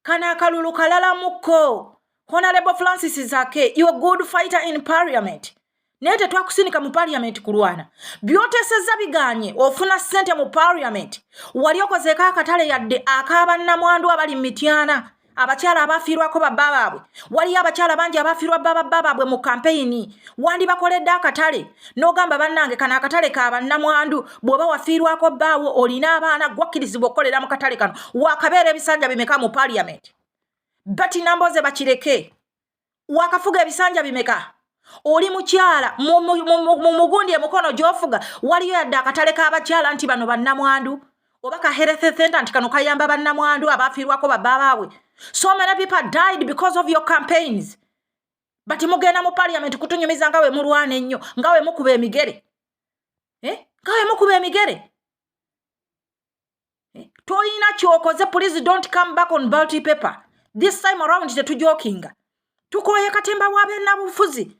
kana akalulu kalala mukko. Honorable Francis Zaake, you a good fighter in parliament. Nete twakusinika mu parliament kulwana. Byoteseza biganye ofuna sente mu parliament. Waliokozeka akatale yadde akaba namwandu abali mityana. Abakyala abafiirwako baba baabwe. Wali abakyala bangi abafiirwa baba baabwe mu campaign. Wandi bakoledde akatale. N'ogamba bannange kana akatale ka namwandu bw'oba wafiirwako baawo olina abaana gwakkirizibwa okukolera mu katale kano. Wakabeera ebisanja bimeka mu parliament. Bati namboze bakireke. Wakafuga ebisanja bimeka. Oli mukyala mu mugundi emukono gyofuga waliyo yadde akatale k'abakyala nti bano bannamwandu oba ka health center nti kano kayamba bannamwandu abafiirwako baba baabwe. So many people died because of your campaigns. But mugenda mu parliament kutunyumiza ngawe mulwana ennyo ngawe mukuba emigere. Ngawe mukuba emigere. Tolina kyokoze, please don't come back on balti paper. This time around tetujokinga. Tukoye katemba wabe na bufuzi.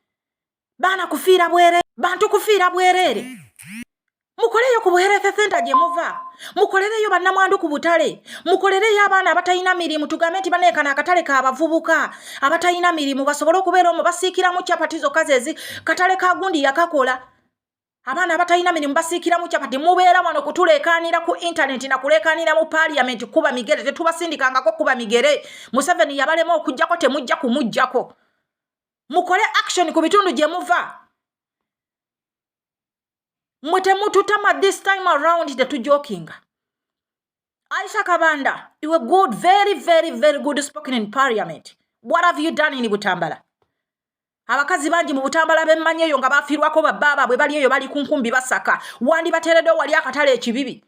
Bana kufiira bwere, bantu kufiira bwerere. Mukoleyo ku buhealth center gye muva. Mukolereyo bannamwandu ku butale. Mukolereyo abaana abatayina mirimu tugambe nti baneekana akatale k'abavubuka. Abatayina mirimu basobole okubeera omwo basiikiramu capati zokka zezi katale ka gundi yakakola. Abaana abatayina mirimu basiikiramu capati mubeera wano kutuleekaanira ku internet na kuleekaanira mu parliament kuba migere. Tetubasindikangako kuba migere. Museveni yabalema okujjako temujja kumujjako. Mukole action ku bitundu gye muva. Mwete mututama this time around tetujokinga. Aisha Kabanda, you were good, very, very, very good spoken in parliament. What have you done in Butambala? Abakazi bangi mu Butambala bemmanyeyo nga bafiirwako bababa bwe bali eyo bali kunkumbi basaka. Wandi bateredde wali akatale ekibibi.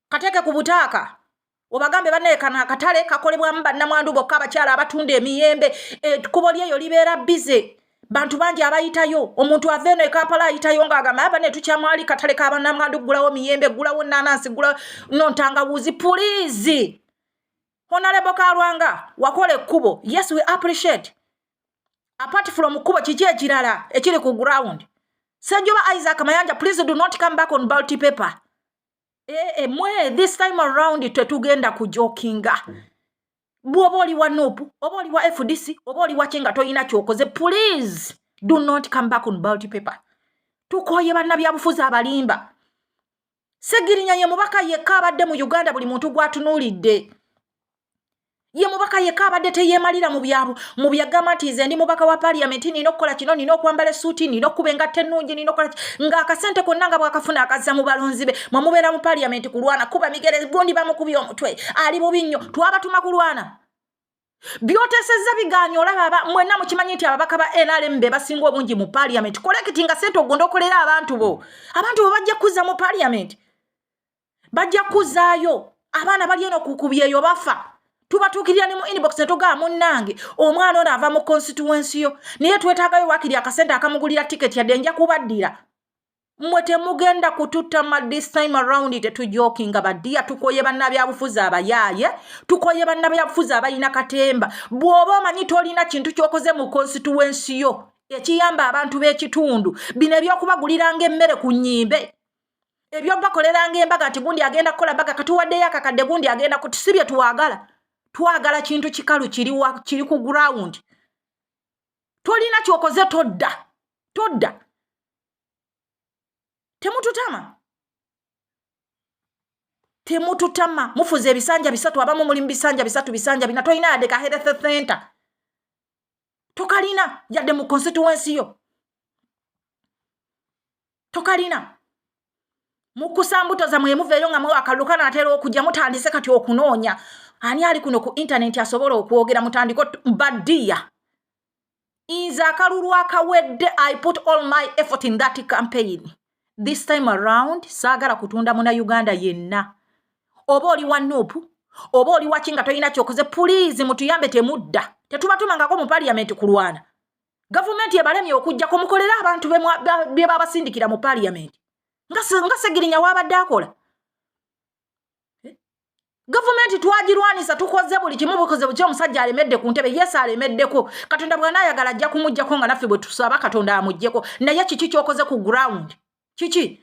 Kateke ku butaaka. Obagambe baneekana akatale kakolebwa mu bannamwandu bokka abakyala abatunda emiyembe. Ekkubo lyeyo libeera bize. Bantu bangi abayitayo. Omuntu aveno e Kampala ayitayo ng'agamba abane tukyamwali katale k'abannamwandu gulawo miyembe gulawo nanansi gulawo nontangawuzi. Please. Honorable Kalwanga wakole ekkubo. Yes, we appreciate. Apart from kubo kiki ekirala ekiri ku ground. Senjoba Isaac Mayanja, please do not come back on balti paper. Mwe this time around tetugenda kujokinga. Bwoba oli wa NUP, oba oli wa FDC, oba oli wa Kinga toyina kyokoze. Please do not come back on balti paper. Tukoye bannabyabufuzi abalimba. Segirinya ye mubaka yekka abadde mu Uganda buli muntu gwatunuulidde. Ye mubaka yekka abadde teyeemalira mu byagamba nti nze ndi mubaka wa parliament nina okukola kino nina okwambala essuuti nina okuba engatte ennungi nina okukola ng'akasente konna nga bwakafuna akazza mu balonzi be mwe mubeera mu parliament kulwana kuba migere gundi bamukubye omutwe ali bubi nnyo twabatuma kulwana. Byotesezza biganyo olaba mwenna mukimanyi nti ababaka ba NRM be basinga obungi mu parliament. Kolekiti nga sente ogonda okolera abantu bo bajja kuzza mu parliament bajja kuzaayo abaana bali eno kukubyeyo bafa. Tubatukirira ne mu inbox netoga munnange omwana ono ava mu constituency yo naye twetaagayo wakiri akasente akamugulira ticket yadde nja kubaddira. Mmwe temugenda kututama this time around tetujokinga badia. Tukoye bannabyabufuzi abayaaye, tukoye bannabyabufuzi abayina katemba. Bw'oba omanyi tolina kintu kyokoze mu constituency yo ekiyamba abantu b'ekitundu bino ebyokubaguliranga emmere ku nnyimbe ebyo bakoleranga embaga nti gundi agenda kukola baga katuwaddeyo akakadde gundi agenda kutisibye twagala kintu kikalu kiri ku ground. Tolina kyokoze todda. Temututama. Mufuze ebisanja bisatu abamu muli bisanja bisatu bisanja bina tolina yadde ka health center. Tokalina yadde mu constituency yo. Tokalina. Mukusambuto za mwe muveyo nga mwe akalukana atero okujja mutandise kati okunoonya. Ani ali kuno ku internet asobola okwogera mutandiko badia. Inza akalulu akawedde. I put all my effort in that campaign. This time around saagala kutunda muna Uganda yenna. Oba oli wa NUP, oba oli wa Kinga toyina kyokoze. Please mutuyambe temudda. Tetubatumangako mu parliament kulwana. Government yebalemye okujjako mukolera abantu be babasindikira mu parliament. Nga Segirinya wabadde akola. Government twagirwanisa tukoze buli kimu bukoze bukyo omusajja alemedde ku ntebe. Yes alemeddeko. Katonda bwana ayagala ajja kumujjako nga naffe bwe tusaba Katonda amujjeko. Naye kiki kyokoze ku ground? Kiki?